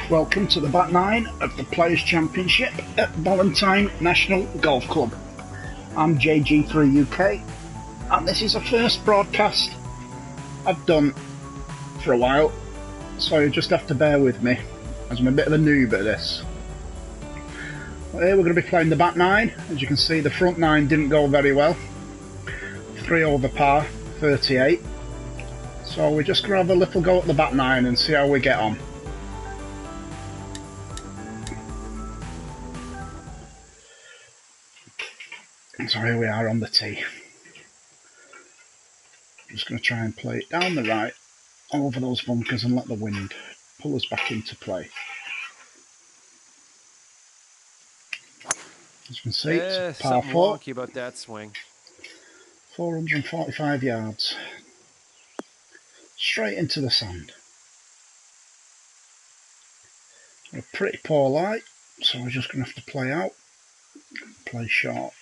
Welcome to the back nine of the Players' Championship at Ballyntyne National Golf Club. I'm JG3UK, and this is the first broadcast I've done for a while, so you just have to bear with me, as I'm a bit of a noob at this. Here we're going to be playing the back nine. As you can see, the front nine didn't go very well. 3 over par, 38. So we're just going to have a little go at the back nine and see how we get on. So here we are on the tee. I'm just going to try and play it down the right, over those bunkers, and let the wind pull us back into play. As you can see, it's a par 4. Wonky about that swing. 445 yards. Straight into the sand. A pretty poor light, so we're just going to have to play out, play short,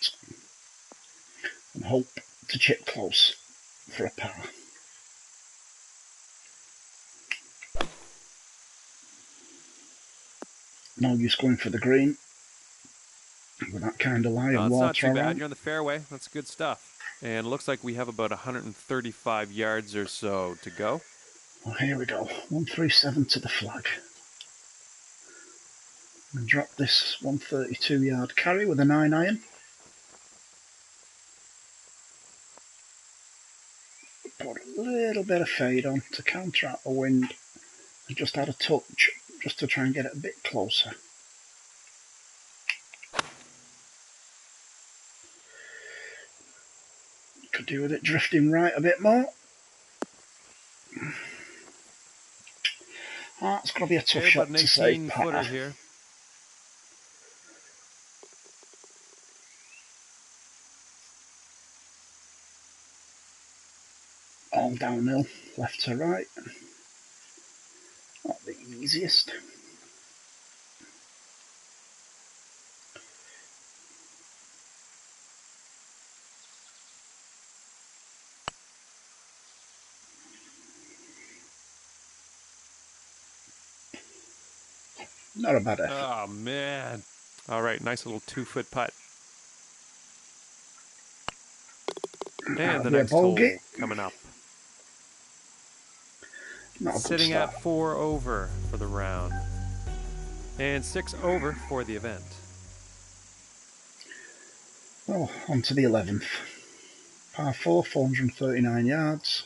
and hope to chip close for a par. No use going for the green with that kind of lie and water it's not too around. bad. You're on the fairway. That's good stuff. And it looks like we have about 135 yards or so to go. Well, here we go. 137 to the flag. And drop this 132 yard carry with a 9-iron. Put a little bit of fade on to counteract the wind. I just add a touch just to try and get it a bit closer. Could do with it drifting right a bit more. It's going to be a tough shot to save par. Here. All downhill, left to right. Not the easiest. Not a bad effort. Oh, man. All right, nice little 2-foot putt. And the next hole coming up. Sitting at 4 over for the round. And 6 over for the event. Well, on to the 11th. Par 4, 439 yards.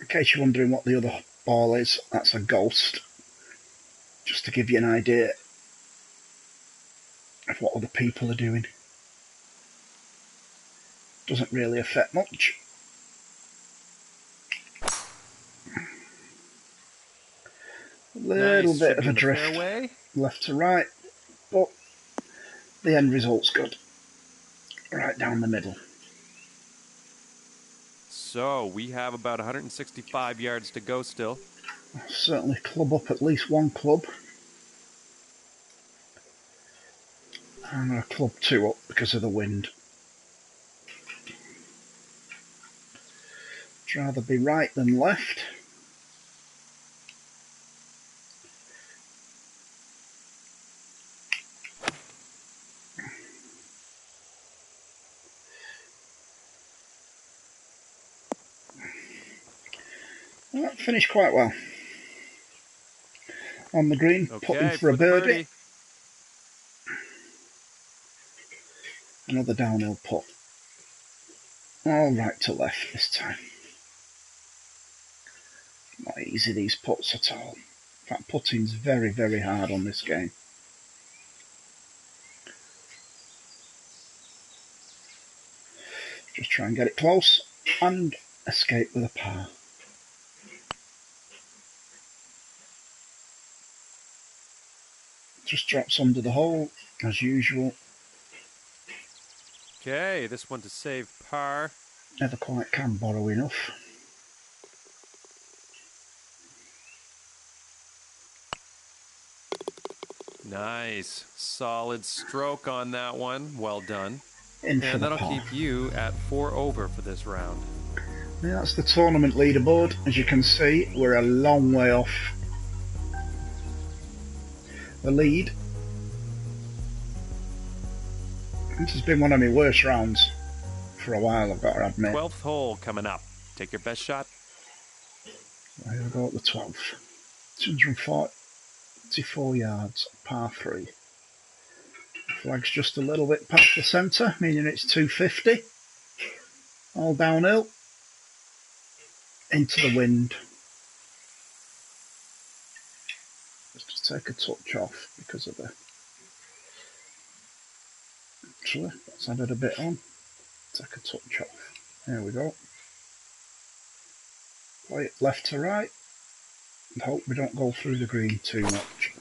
In case you're wondering what the other ball is, that's a ghost. Just to give you an idea of what other people are doing. Doesn't really affect much. A little bit of a drift left to right, but the end result's good. Right down the middle. So we have about 165 yards to go still. I'll certainly club up at least one club. I'm going to club 2 up because of the wind. I'd rather be right than left. Well, that finished quite well. On the green, putting for a birdie. Another downhill putt. All right to left this time. Not easy, these putts at all. In fact, putting's very, very hard on this game. Just try and get it close and escape with a par. Just drops under the hole as usual. Okay, this one to save par. Never quite can borrow enough. Nice. Solid stroke on that one. Well done. And that'll keep you at 4 over for this round. Yeah, that's the tournament leaderboard. As you can see, we're a long way off the lead. This has been one of my worst rounds for a while, I've got to admit. 12th hole coming up. Take your best shot. Here we go at the 12th. 244 yards, par 3. The flag's just a little bit past the centre, meaning it's 250. All downhill. Into the wind. Just to take a touch off because of the... Actually, let's add it a bit on. Take a touch off. There we go. Play it left to right. And hope we don't go through the green too much.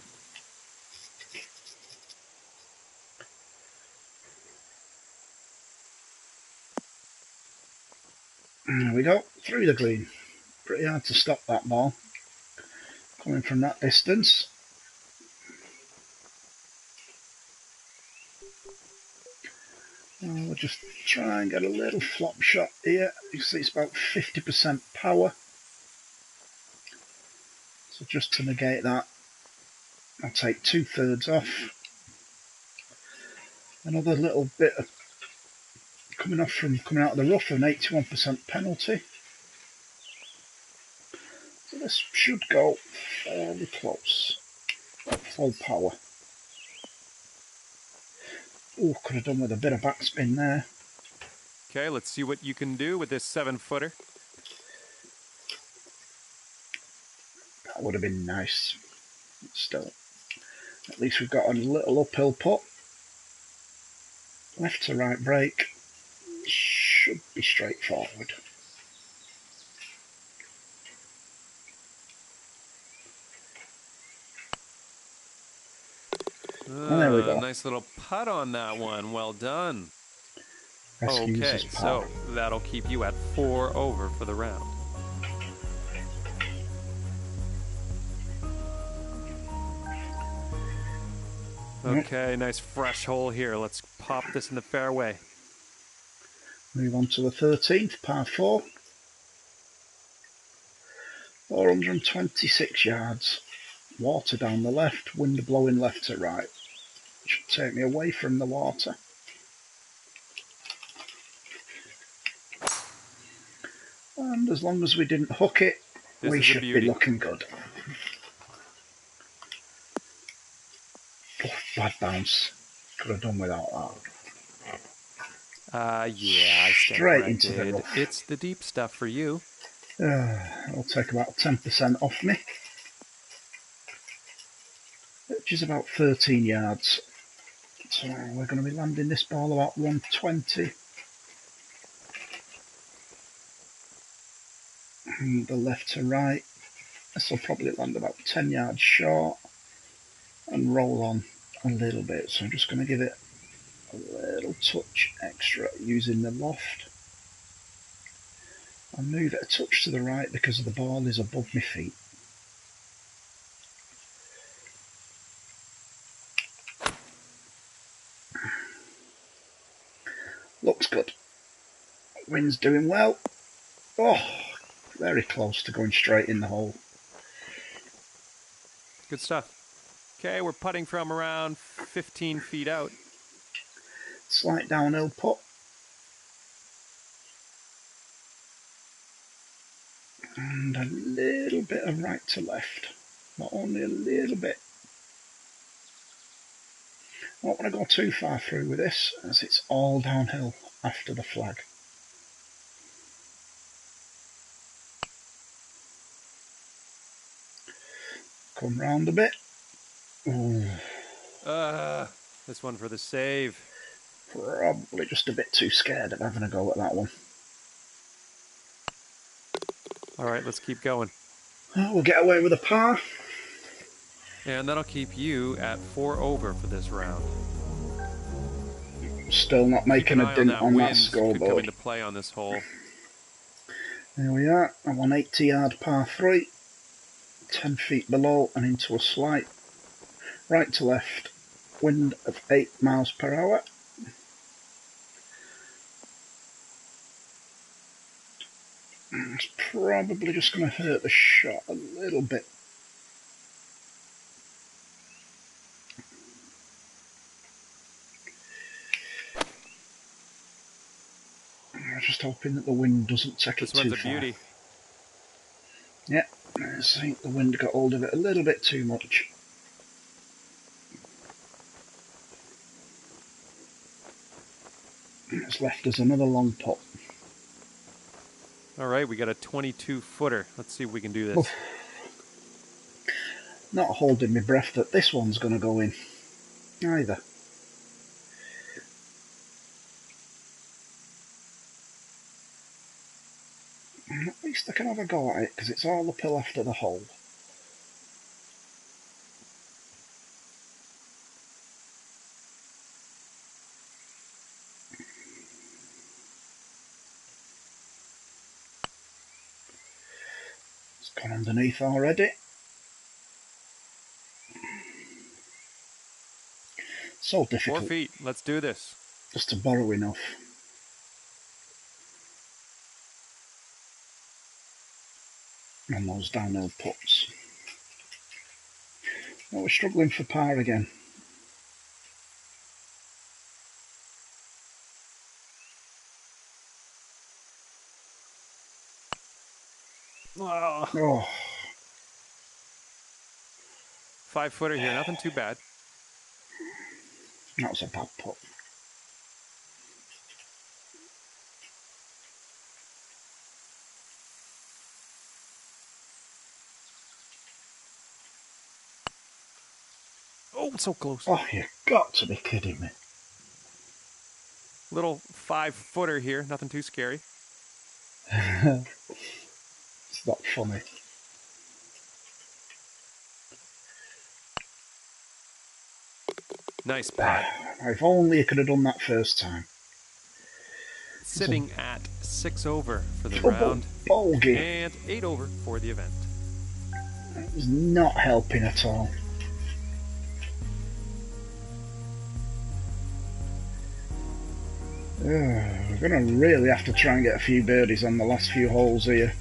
There we go. Through the green. Pretty hard to stop that ball. Coming from that distance. We'll just try and get a little flop shot here. You can see it's about 50% power. So just to negate that, I'll take 2/3 off. Another little bit of coming out of the rough, an 81% penalty. So this should go fairly close. Full power. Oh, could have done with a bit of backspin there. Okay, let's see what you can do with this 7-footer. That would have been nice. Still, at least we've got a little uphill putt. Left to right break. Should be straightforward. There we go. Nice little putt on that one. Well done. Rescues okay, his par. so that'll keep you at 4 over for the round. Okay, nice fresh hole here. Let's pop this in the fairway. Move on to the 13th, par 4. 426 yards. Water down the left, wind blowing left to right. Should take me away from the water. And as long as we didn't hook it, we should be looking good. Oh, bad bounce. Could have done without that. Yeah, I straight into the rough. It's the deep stuff for you. It'll take about 10% off me, which is about 13 yards. So we're going to be landing this ball about 120. And the left to right. This will probably land about 10 yards short and roll on a little bit. So I'm just going to give it a little touch extra using the loft. I'll move it a touch to the right because the ball is above my feet. Looks good. Wind's doing well. Oh, very close to going straight in the hole. Good stuff. Okay, we're putting from around 15 feet out. Slight downhill putt. And a little bit of right to left, but only a little bit. I don't want to go too far through with this, as it's all downhill after the flag. Come round a bit. Ooh. This one for the save. Probably just a bit too scared of having a go at that one. All right, let's keep going. We'll get away with a par. And that'll keep you at 4 over for this round. Still not making a dent on that scoreboard. Could come into play on this hole. There we are, a 180-yard par 3. 10 feet below and into a slight right to left, wind of 8 miles per hour. It's probably just going to hurt the shot a little bit. I'm just hoping that the wind doesn't take it too far. This one's a beauty. Yeah, I think the wind got hold of it a little bit too much. It's left us another long putt. All right, we got a 22-footer. Let's see if we can do this. Not holding my breath that this one's going to go in either. At least I can have a go at it because it's all uphill after the hole. It's gone underneath already. So difficult. 4 feet. Let's do this. Just to borrow enough. On those downhill putts. Well, we're struggling for par again. Oh. 5-footer here. Nothing too bad. That was a bad putt. Oh, so close. Oh, you've got to be kidding me. Little 5-footer here. Nothing too scary. It's not funny. Nice putt. If only you could have done that first time. Sitting at 6 over for the Double round. bogey. And 8 over for the event. That was not helping at all. We're going to really have to try and get a few birdies on the last few holes here.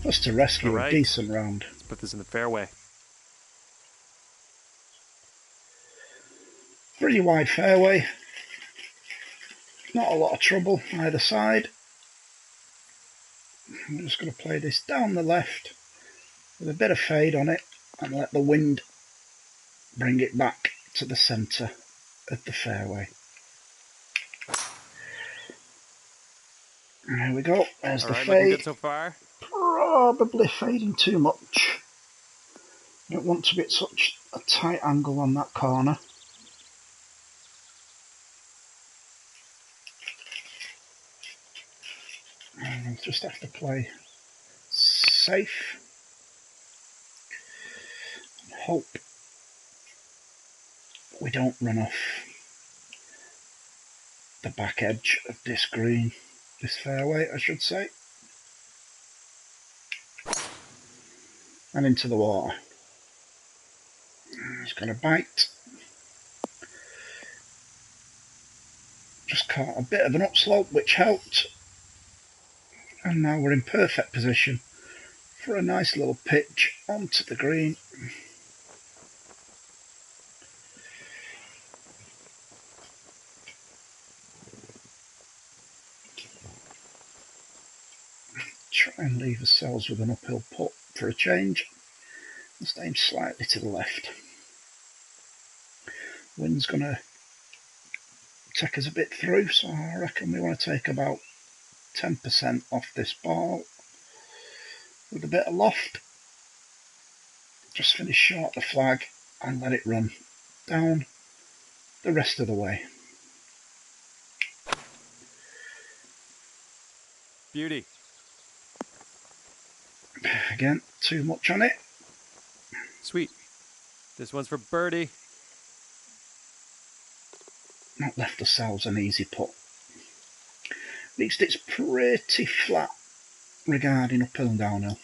Just to rescue a decent round. Let's put this in the fairway. Pretty wide fairway. Not a lot of trouble either side. I'm just going to play this down the left with a bit of fade on it and let the wind bring it back to the centre of the fairway. There we go. There's the fade. Looking good so far. Probably fading too much. Don't want to be at such a tight angle on that corner. And I'll just have to play safe. And hope we don't run off the back edge of this green. This fairway, I should say. And into the water. It's got a bite. Just caught a bit of an upslope, which helped. And now we're in perfect position for a nice little pitch onto the green. Try and leave ourselves with an uphill putt for a change. Just aim slightly to the left. Wind's going to take us a bit through, so I reckon we want to take about 10% off this ball with a bit of loft. Just finish short the flag and let it run down the rest of the way. Beauty. Again, too much on it. Sweet. This one's for birdie. Not left ourselves an easy putt. At least it's pretty flat regarding uphill and downhill.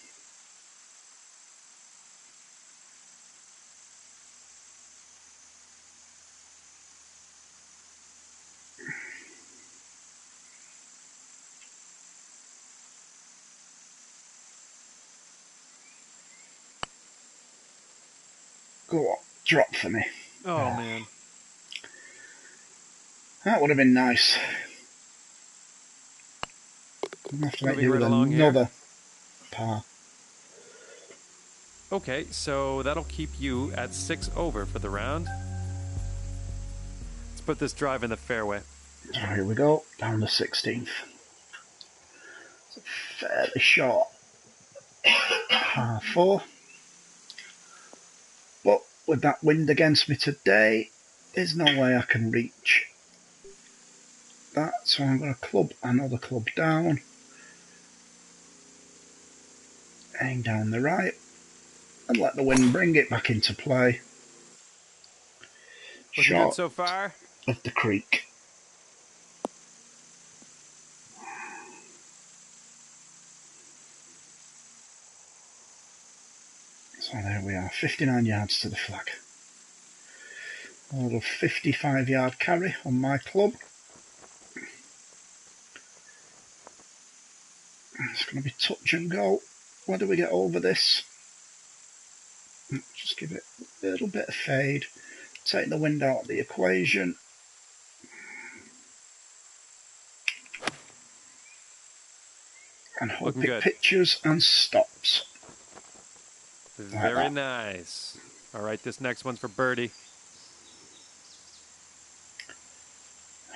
Go on, drop for me. Oh, man. That would have been nice. I'm going to have to make Moving do right with along here. another par. Okay, so that'll keep you at 6 over for the round. Let's put this drive in the fairway. So here we go, down the 16th. It's a fairly short par 4. But with that wind against me today, there's no way I can reach that. So I'm going to club another club down. Aim down the right. And let the wind bring it back into play. Looking good Short so far. of the creek. So there we are, 59 yards to the flag. A little 55-yard carry on my club. It's going to be touch and go. Whether we get over this, just give it a little bit of fade. Take the wind out of the equation. And hold Looking pick good. pictures and stops. Very that. nice. All right, this next one's for birdie.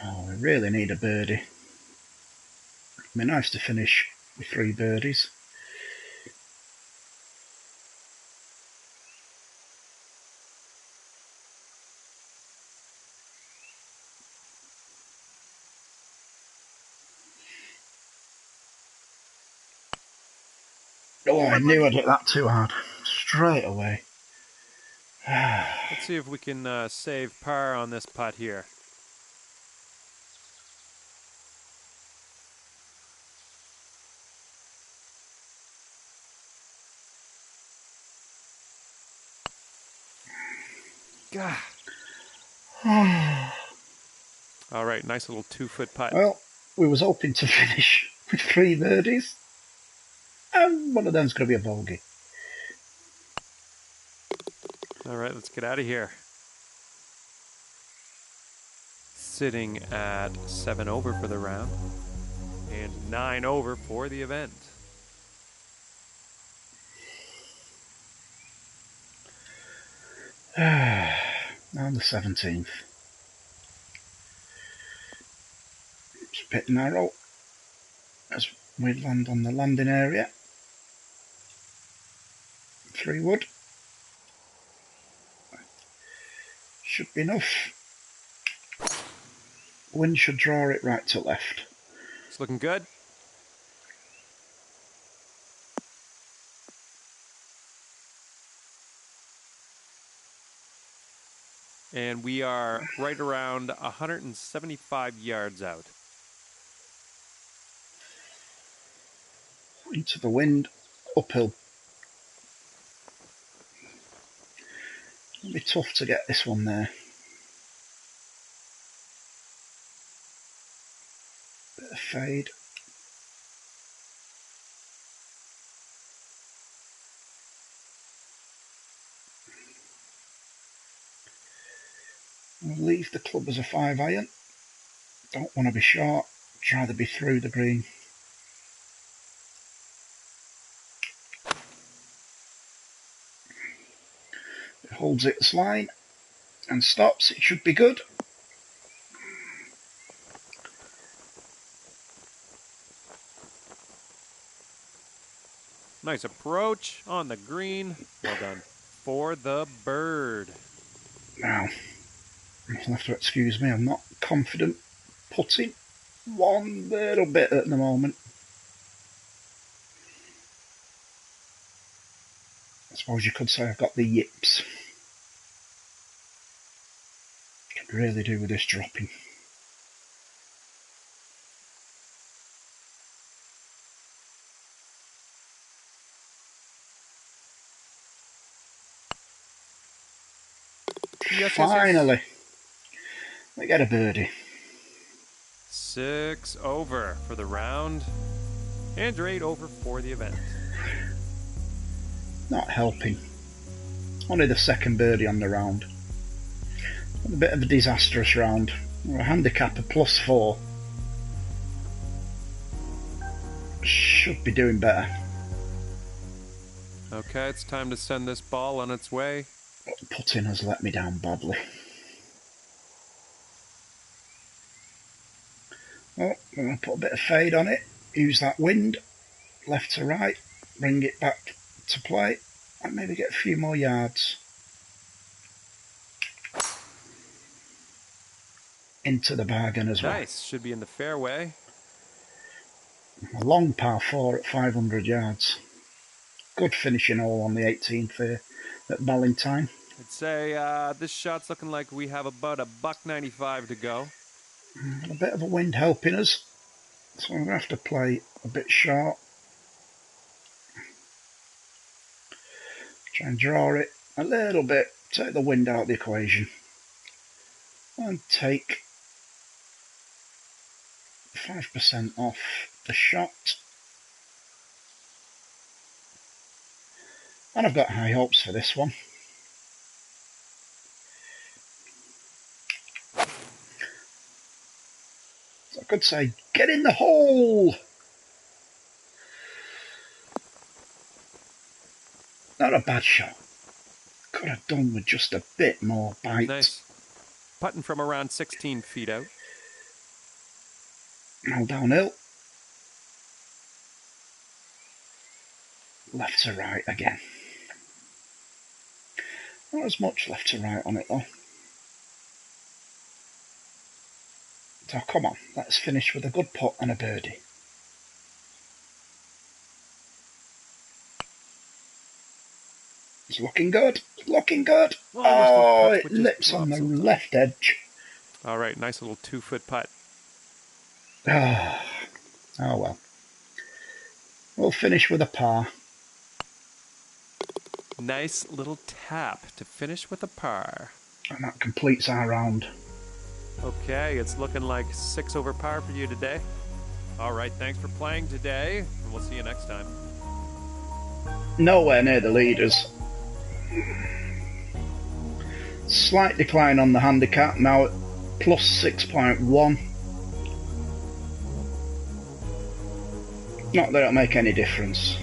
Oh, we really need a birdie. It'd be nice to finish with 3 birdies. Oh, I knew I'd hit that too hard. Straight away. Let's see if we can save par on this putt here. God. All right, nice little 2-foot putt. Well, we was hoping to finish with 3 birdies. And one of them's going to be a bogey. All right, let's get out of here. Sitting at 7 over for the round and 9 over for the event. On the 17th. It's a bit narrow as we land on the landing area. 3 wood. Should be enough. Wind should draw it right to left. It's looking good. And we are right around 175 yards out. Into the wind, uphill. It'll be tough to get this one there. Bit of fade. We'll leave the club as a 5-iron. Don't want to be short. I'd rather be through the green. It holds its line and stops. It should be good. Nice approach on the green. Well done. For the bird. Now, you'll have to excuse me, I'm not confident putting one little bit at the moment. I suppose you could say I've got the yips. Could really do with this dropping. Yes, Finally, we get a birdie. 6 over for the round and you're 8 over for the event. Not helping. Only the second birdie on the round. A bit of a disastrous round. A handicap of +4. Should be doing better. Okay, it's time to send this ball on its way. Putting has let me down badly. Oh, I'm going to put a bit of fade on it. Use that wind, left to right, bring it back to play, and maybe get a few more yards. Into the bargain as well. Nice, should be in the fairway. A long par 4 at 500 yards. Good finishing hole on the 18th here at Ballyntyne. I'd say this shot's looking like we have about a $1.95 to go. A bit of a wind helping us, so I'm going to have to play a bit short. Try and draw it a little bit, take the wind out of the equation, and take 5% off the shot. And I've got high hopes for this one. So I could say, get in the hole! Not a bad shot. Could have done with just a bit more bite. Nice. Putting from around 16 feet out. Now downhill. Left to right again. Not as much left to right on it though. So come on, let's finish with a good putt and a birdie. It's looking good, looking good. Oh, it lips on the left edge. All right, nice little 2-foot putt. Oh well. We'll finish with a par. Nice little tap to finish with a par. And that completes our round. Okay, it's looking like 6 over par for you today. All right, thanks for playing today, and we'll see you next time. Nowhere near the leaders. Slight decline on the handicap, now at +6.1. Not that it'll make any difference.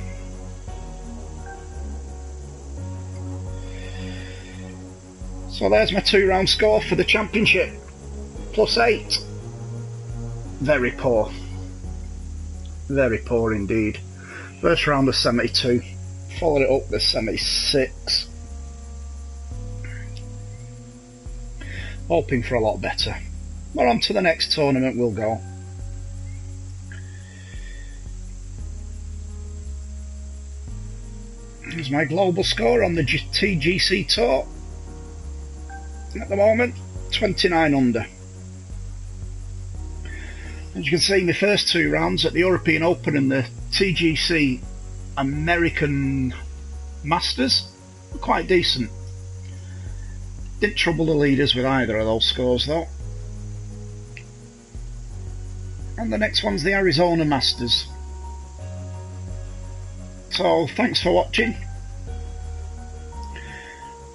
So there's my 2-round score for the championship. +8. Very poor. Very poor indeed. First round was 72. Followed it up with 76. Hoping for a lot better. Well, on to the next tournament we'll go. Here's my global score on the TGC Tour. At the moment, 29 under. As you can see, my first 2 rounds at the European Open and the TGC American Masters were quite decent. Didn't trouble the leaders with either of those scores though. And the next one's the Arizona Masters. So thanks for watching.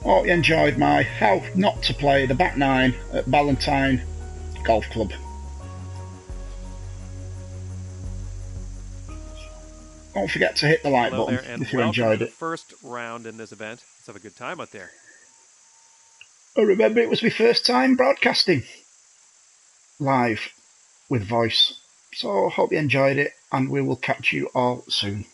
Hope you enjoyed my how not to play the back 9 at Ballyntyne Golf Club. Don't forget to hit the like button if you enjoyed it. First round in this event. Let's have a good time out there. I remember it was my first time broadcasting live with voice. So hope you enjoyed it, and we will catch you all soon.